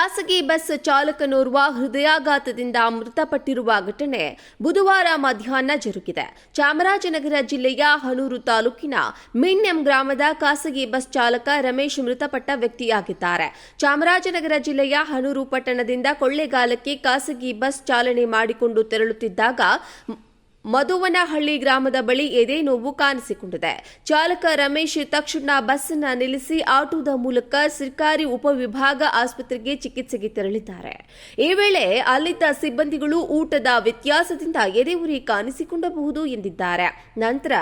ಖಾಸಗಿ ಬಸ್ ಚಾಲಕನೋರ್ವ ಹೃದಯಾಘಾತದಿಂದ ಮೃತಪಟ್ಟಿರುವ ಘಟನೆ ಬುಧವಾರ ಮಧ್ಯಾಹ್ನ ಜರುಗಿದೆ. ಚಾಮರಾಜನಗರ ಜಿಲ್ಲೆಯ ಹನೂರು ತಾಲೂಕಿನ ಮಿಣ್ಣೆಂ ಗ್ರಾಮದ ಖಾಸಗಿ ಬಸ್ ಚಾಲಕ ರಮೇಶ್ ಮೃತಪಟ್ಟ ವ್ಯಕ್ತಿಯಾಗಿದ್ದಾರೆ. ಚಾಮರಾಜನಗರ ಜಿಲ್ಲೆಯ ಹನೂರು ಪಟ್ಟಣದಿಂದ ಕೊಳ್ಳೇಗಾಲಕ್ಕೆ ಖಾಸಗಿ ಬಸ್ ಚಾಲನೆ ಮಾಡಿಕೊಂಡು ತೆರಳುತ್ತಿದ್ದಾಗ ಮಧುವನಹಳ್ಳಿ ಗ್ರಾಮದ ಬಳಿ ಎದೆ ನೋವು ಕಾಣಿಸಿಕೊಂಡಿದೆ. ಚಾಲಕ ರಮೇಶ್ ತಕ್ಷಣ ಬಸ್ ಅನ್ನು ನಿಲ್ಲಿಸಿ ಆಟೋದ ಮೂಲಕ ಸರ್ಕಾರಿ ಉಪವಿಭಾಗ ಆಸ್ಪತ್ರೆಗೆ ಚಿಕಿತ್ಸೆಗೆ ತೆರಳಿದ್ದಾರೆ. ಈ ವೇಳೆ ಅಲ್ಲಿದ್ದ ಸಿಬ್ಬಂದಿಗಳು ಊಟದ ವ್ಯತ್ಯಾಸದಿಂದ ಎದೆ ಉರಿ ಕಾಣಿಸಿಕೊಳ್ಳಬಹುದು ಎಂದಿದ್ದಾರೆ. ನಂತರ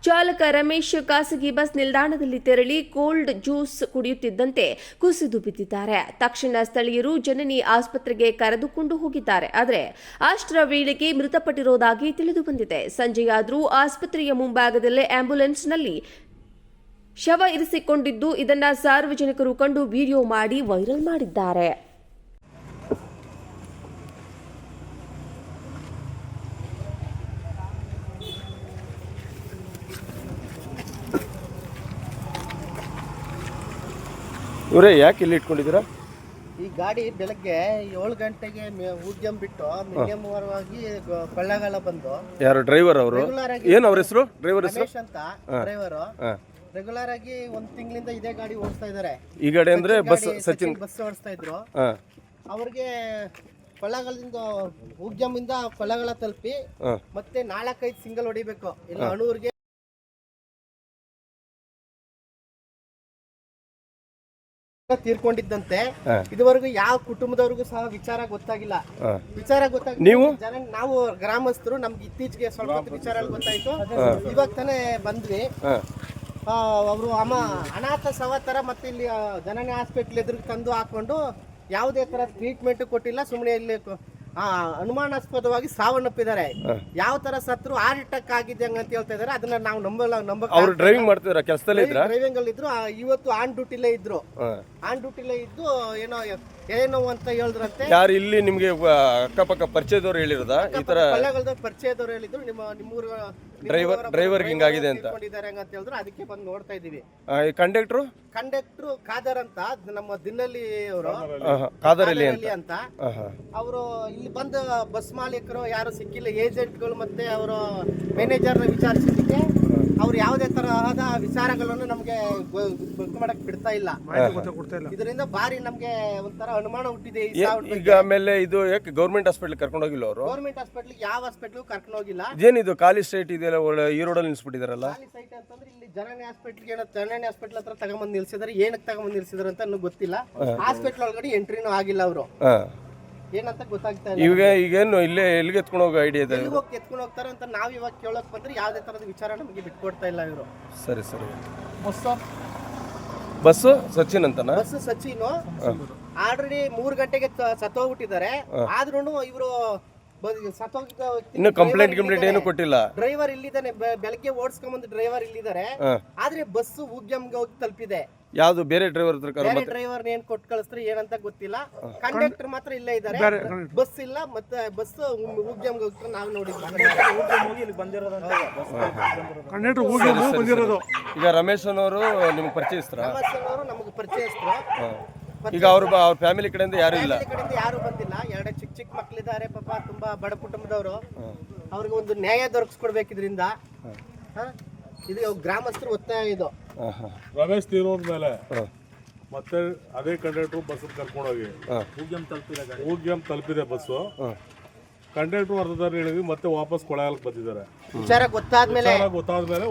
ಚಾಲಕ ರಮೇಶ್ ಖಾಸಗಿ ಬಸ್ ನಿಲ್ದಾಣದಲ್ಲಿ ತೆರಳಿ ಕೋಲ್ಡ್ ಜ್ಯೂಸ್ ಕುಡಿಯುತ್ತಿದ್ದಂತೆ ಕುಸಿದು ಬಿದ್ದಿದ್ದಾರೆ. ತಕ್ಷಣ ಸ್ಥಳೀಯರು ಜನನಿ ಆಸ್ಪತ್ರೆಗೆ ಕರೆದುಕೊಂಡು ಹೋಗಿದ್ದಾರೆ. ಆದರೆ ಅಷ್ಟರ ವೇಳೆಗೆ ಮೃತಪಟ್ಟಿರುವುದಾಗಿ ತಿಳಿದು ಬಂದಿದೆ. ಸಂಜೆಯಾದರೂ ಆಸ್ಪತ್ರೆಯ ಮುಂಭಾಗದಲ್ಲೇ ಆಂಬ್ಯುಲೆನ್ಸ್ನಲ್ಲಿ ಶವ ಇರಿಸಿಕೊಂಡಿದ್ದು, ಇದನ್ನ ಸಾರ್ವಜನಿಕರು ಕಂಡು ವಿಡಿಯೋ ಮಾಡಿ ವೈರಲ್ ಮಾಡಿದ್ದಾರೆ. ಇವರೇ ಯಾಕೆ ಇಲ್ಲಿ ಇಟ್ಕೊಂಡಿದ್ದೀರಾ? ಈ ಗಾಡಿ ಬೆಳಗ್ಗೆ 7 ಗಂಟೆಗೆ ಉದ್ಯಮ ಬಿಟ್ಟು ಮಿನಿಮವಾಗಿ ಕೊಳ್ಳೇಗಾಲ ಬಂದು ಯಾರು ಡ್ರೈವರ್ ಅವರು? ಏನು ಅವ್ರ ಹೆಸರು? ಡ್ರೈವರ್ ಹೆಸರು ರಮೇಶ್ ಅಂತ ಡ್ರೈವರು ರೆಗ್ಯುಲರ್ ಆಗಿ 1 ತಿಂಗಳಿಂದ ಇದೇ ಗಾಡಿ ಓಡಿಸ್ತಾ ಇದ್ದಾರೆ. ಈ ಗಾಡಿ ಅಂದ್ರೆ ಸಚಿನ್ ಬಸ್ ಓಡಿಸ್ತಾ ಇದ್ರು. ಅವ್ರಿಗೆ ಕೊಳ್ಳೇಗಾಲದಿಂದ ಉದ್ಯಮದಿಂದ ಕೊಳ್ಳೇಗಾಲ ತಲುಪಿ ಮತ್ತೆ 4-5 ಸಿಂಗಲ್ ಹೊಡಿಬೇಕು. ಇಲ್ಲ ಹಣೂರ್ಗೆ ತೀರ್ಕೊಂಡಿದ್ದಂತೆ. ಇದುವರೆಗೂ ಯಾವ ಕುಟುಂಬದವ್ರಿಗೂ ಸಹ ವಿಚಾರ ಗೊತ್ತಾಗಿಲ್ಲ. ನೀವು ನಾವು ಗ್ರಾಮಸ್ಥರು ನಮ್ಗೆ ಇತ್ತೀಚೆಗೆ ಸ್ವಲ್ಪ ವಿಚಾರ ಗೊತ್ತಾಯ್ತು. ಇವಾಗ ತಾನೇ ಬಂದ್ವಿ. ಅವರು ಅನಾಥ ಸವತರ ಮತ್ತೆ ಇಲ್ಲಿ ಜನನಿ ಹಾಸ್ಪಿಟ್ಲ್ ಎದುರು ತಂದು ಹಾಕೊಂಡು ಯಾವುದೇ ತರ ಟ್ರೀಟ್ಮೆಂಟ್ ಕೊಟ್ಟಿಲ್ಲ. ಸುಮ್ಮನೆ ಇಲ್ಲಿ ಅನುಮಾನಾಸ್ಪದವಾಗಿ ಸಾವನ್ನಪ್ಪಿದ್ದಾರೆ. ಯಾವ ತರ ಸತ್ರು ಹಾರ್ಟ್ ಅಟ್ಯಾಕ್ ಆಗಿದೆ ಅಂತ ಹೇಳ್ತಾ ಇದಾರೆ. ಅದನ್ನ ನಾವು ಅವ್ರು ಡ್ರೈವಿಂಗ್ ಮಾಡ್ತಿದ್ರ, ಕೆಲಸದಲ್ಲೇ ಇದ್ರ, ಡ್ರೈವಿಂಗ್ ಅಲ್ಲಿ ಇದ್ರು. ಇವತ್ತು ಆನ್ ಡ್ಯೂಟಿಲೇ ಇದ್ರು. ಆನ್ ಡ್ಯೂಟಿಲೇ ಇದ್ದು ಏನೋ ಅಂತ ಹೇಳಿದ್ರಂತೆ. ಯಾರು ಇಲ್ಲಿ ನಿಮ್ಗೆ ಅಕ್ಕಪಕ್ಕ ಪರಿಚಯದವ್ರು ಹೇಳಿರೋದ? ಈ ತರ ಪರಿಚಯದವ್ರು ಹೇಳಿದ್ರು ನಿಮ್ಮೂರ ಡ್ರೈವರ್ ಹಿಂಗಾಗಿದೆ ಅಂತ ಹೇಳಿದ್ರು. ಅದಕ್ಕೆ ಬಂದು ನೋಡ್ತಾ ಇದೀವಿ. ಕಂಡಕ್ಟರ್ ಖಾದರ್ ಅಂತ ನಮ್ಮ ದಿನಲ್ಲಿ ಅವರು ಅಂತ ಅವರು ಇಲ್ಲಿ ಬಂದು ಬಸ್ ಮಾಲೀಕರು ಯಾರು ಸಿಕ್ಕಿಲ್ಲ. ಏಜೆಂಟ್ಗಳು ಮತ್ತೆ ಅವರು ಮ್ಯಾನೇಜರ್ ವಿಚಾರಿಸಿದ್ದಕ್ಕೆ ಅವ್ರು ಯಾವುದೇ ತರಹದ ವಿಚಾರಗಳನ್ನು ನಮ್ಗೆ ಮಾಡಕ್ ಬಿಡ್ತಾ ಇಲ್ಲ. ಇದರಿಂದ ಬಾರಿ ನಮ್ಗೆ ಒಂಥರ ಅನುಮಾನ ಹುಟ್ಟಿದೆ. ಈಗ ಆಮೇಲೆ ಇದು ಯಾಕೆ ಗೌರ್ಮೆಂಟ್ ಹಾಸ್ಪಿಟಲ್ ಕರ್ಕೊಂಡು ಹೋಗಿಲ್ಲ ಅವರು? ಗೌರ್ಮೆಂಟ್ ಹಾಸ್ಪಿಟಲ್ ಯಾವ ಹಾಸ್ಪಿಟಲ್ ಕರ್ಕೊಂಡು ಹೋಗಿಲ್ಲ. ಏನಿದು ಖಾಲಿ ಸೈಟ್ ಇದೆಯಲ್ಲ, ಈ ರೋಡಲ್ಲಿ ನಿಲ್ಸ್ಬಿಟ್ಟಿದಾರಲ್ಲ? ಖಾಲಿ ಸೈಟ್ ಅಂತಂದ್ರೆ ಇಲ್ಲಿ ಜನನಿ ಹಾಸ್ಪಿಟಲ್ ಹತ್ರ ತಗೊಂಬಂದ್ ನಿಲ್ಸಿದಾರೆ. ಏನಕ್ಕೆ ತಗೊಂಬಂದ್ ನಿಲ್ಸಿದಾರೆ ಅಂತ ಗೊತ್ತಿಲ್ಲ. ಹಾಸ್ಪಿಟಲ್ ಒಳಗಡೆ ಎಂಟ್ರಿನೂ ಆಗಿಲ್ಲ ಅವರು. ಏನಂತ ಗೊತ್ತಾಗ್ತಾ ಇಲ್ಲ. ಈಗೇನು ಇಲ್ಲೇ ಎಲ್ಲಿಗೆ ಎತ್ಕೊಂಡು ಹೋಗೋ ಐಡಿಯಾ ಇದೆ? ಎತ್ಕೊಂಡು ಹೋಗ್ತಾರೆ ಅಂತ ನಾವ್ ಇವಾಗ ಕೇಳಕ್ ಬಂದ್ರೆ ಯಾವ್ದೇ ತರದ ವಿಚಾರ ನಮಗೆ ಬಿಟ್ಕೊಡ್ತಾ ಇಲ್ಲ ಇವರು. ಸರಿ. ಬಸ್ಸು ಸಚಿನ್ ಅಂತನಾ? ಬಸ್ ಸಚಿನ್ ಆಲ್ರೆಡಿ 3 ಗಂಟೆಗೆ ಸತ್ತೋಗ್ಬಿಟ್ಟಿದ್ದಾರೆ. ಆದ್ರೂ ಇವರು ಇನ್ನು ಕಂಪ್ಲೇಂಟ್ ಏನು ಕೊಟ್ಟಿಲ್ಲ. ಡ್ರೈವರ್ ಇಲ್ಲಿದ್ದಾನೆ. ಬೆಳಗ್ಗೆ ಓಡಿಸ್ಕೊಂಡ್ಬಂದು ಡ್ರೈವರ್ ಇಲ್ಲಿದ್ದಾರೆ. ಆದ್ರೆ ಬಸ್ ಉದ್ಯಮ್ಗೆ ಹೋಗಿ ತಲುಪಿದೆ. ಯಾವ್ದು ಬೇರೆ ಡ್ರೈವರ್ ಡ್ರೈವರ್ ಏನ್ ಕೊಟ್ಟು ಕಳಿಸ್ತಾರೆ ಏನಂತ ಗೊತ್ತಿಲ್ಲ. ಕಂಡಕ್ಟರ್ ಮಾತ್ರ ಇಲ್ಲೇ ಇದ್ದಾರೆ. ಬಸ್ ಇಲ್ಲ. ಮತ್ತೆ ಬಸ್ ಉದ್ಯಮ್ಗೆ ಹೋಗ್ತಾರೆ. ನಾವು ನೋಡಿದ್ವಿ. ಈಗ ರಮೇಶ್ ಅವರು ನಿಮ್ಗೆ ಪರಿಚಯಿಸ್ತಾರ? ನಮಗೆ ಪರಿಚಯಿಸ್ತಾರೆ. ಈಗ ಅವ್ರ ಫ್ಯಾಮಿಲಿ ಕಡೆಯಿಂದ ಯಾರು ಇಲ್ಲ? ಯಾರು ಬಂದಿಲ್ಲ. 2 ಚಿಕ್ಕ ಮಕ್ಕಳಿದ್ದಾರೆ. ಪಾಪ ತುಂಬಾ ಬಡ ಕುಟುಂಬದವರು. ಅವ್ರಿಗೆ ಒಂದು ನ್ಯಾಯ ದೊರಕಿಸ್ಕೊಡ್ಬೇಕು. ಇದರಿಂದ ಇದು ಗ್ರಾಮಸ್ಥರು ಒತ್ತಾಯ. ಇದು ರಮೇಶ್ ತೀರೋದ್ಮೇಲೆ ಮತ್ತೆ ಅದೇ ಕಂಡಕ್ಟರ್ ಬಸ್ ಕರ್ಕೊಂಡೋಗಿ ಊಗ್ಯಂ ತಲುಪಿದೆ ಬಸ್ಸು. ಕಂಡಕ್ಟರ್ ಅರ್ಧದಾರಿ ಹೇಳಿದ್ವಿ. ಮತ್ತೆ ವಾಪಸ್ ಕೊಳ್ಳೇಗಾಲಕ್ಕೆ ಬಂದಿದ್ದಾರೆ. ವಿಚಾರ ಗೊತ್ತಾದ್ಮೇಲೆ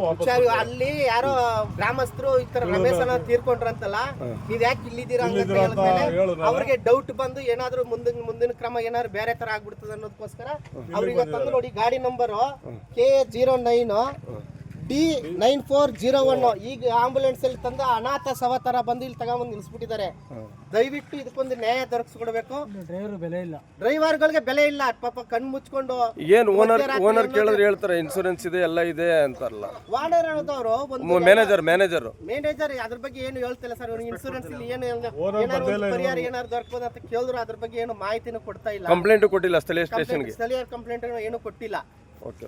ವಾಪಸ್ ಅಲ್ಲಿ ಯಾರೋ ಗ್ರಾಮಸ್ಥರು ಈ ತರ ರಮೇಶ್ ಅನ್ನ ತೀರ್ಕೊಂಡ್ರಂತಲ್ಲ, ನೀವ್ ಯಾಕೆ ಇಲ್ಲಿದ್ದೀರಾ ಅವ್ರಿಗೆ ಡೌಟ್ ಬಂದು ಏನಾದ್ರು ಮುಂದಿನ ಕ್ರಮ ಏನಾದ್ರು ಬೇರೆ ತರ ಆಗ್ಬಿಡ್ತದ ಅನ್ನೋದಕ್ಕೋಸ್ಕರ ಅವ್ರಿಗೆ ತಂದು ನೋಡಿ ಗಾಡಿ ನಂಬರ್ KA09 D9401 ಈಗ ಆಂಬುಲೆನ್ಸ್ ಅಲ್ಲಿ ತಂದ ಅನಾಥ ಸವತರ ಬಂದು ಇಲ್ಲಿ ತಗೊಂಡ್ಬಂದು ನಿಲ್ಸ್ಬಿಟ್ಟಿದ್ದಾರೆ. ದಯವಿಟ್ಟು ಇದಕ್ಕೊಂದು ನ್ಯಾಯ ದೊರಕಿಸ್ಕೊಡ್ಬೇಕು. ಡ್ರೈವರ್ಗಳಿಗೆ ಬೆಲೆ ಇಲ್ಲ. ಪಾಪ ಕಣ್ ಮುಚ್ಕೊಂಡು ಏನ್ ಓನರ್ ಕೇಳಿದ್ರೆ ಹೇಳ್ತಾರೆ ಇನ್ಸೂರೆನ್ಸ್ ಇದೆ ಎಲ್ಲ ಇದೆ ಅಂತಾರಲ್ಲ. ವಾರ್ಡರ್ ಅನ್ನೋದವರು ಮ್ಯಾನೇಜರ್ ಅದ್ರ ಬಗ್ಗೆ ಏನು ಹೇಳ್ತಿಲ್ಲ ಸರ್. ಇನ್ಸೂರೆನ್ಸ್ ಇಲ್ಲಿ ಏನು ಪರಿಹಾರ ಏನಾದ್ರು ದೊರಕಬಹುದು ಅಂತ ಕೇಳಿದ್ರು ಅದ್ರ ಬಗ್ಗೆ ಏನು ಮಾಹಿತಿನೂ ಕೊಡ್ತಾ ಇಲ್ಲ. ಕಂಪ್ಲೇಂಟ್ ಕೊಟ್ಟಿಲ್ಲ ಸ್ಥಳೀಯ ಸ್ಟೇಷನ್ಗೆ. ಸ್ಥಳೀಯ ಕಂಪ್ಲೇಂಟ್ ಏನು ಕೊಟ್ಟಿಲ್ಲ. ಓಕೆ.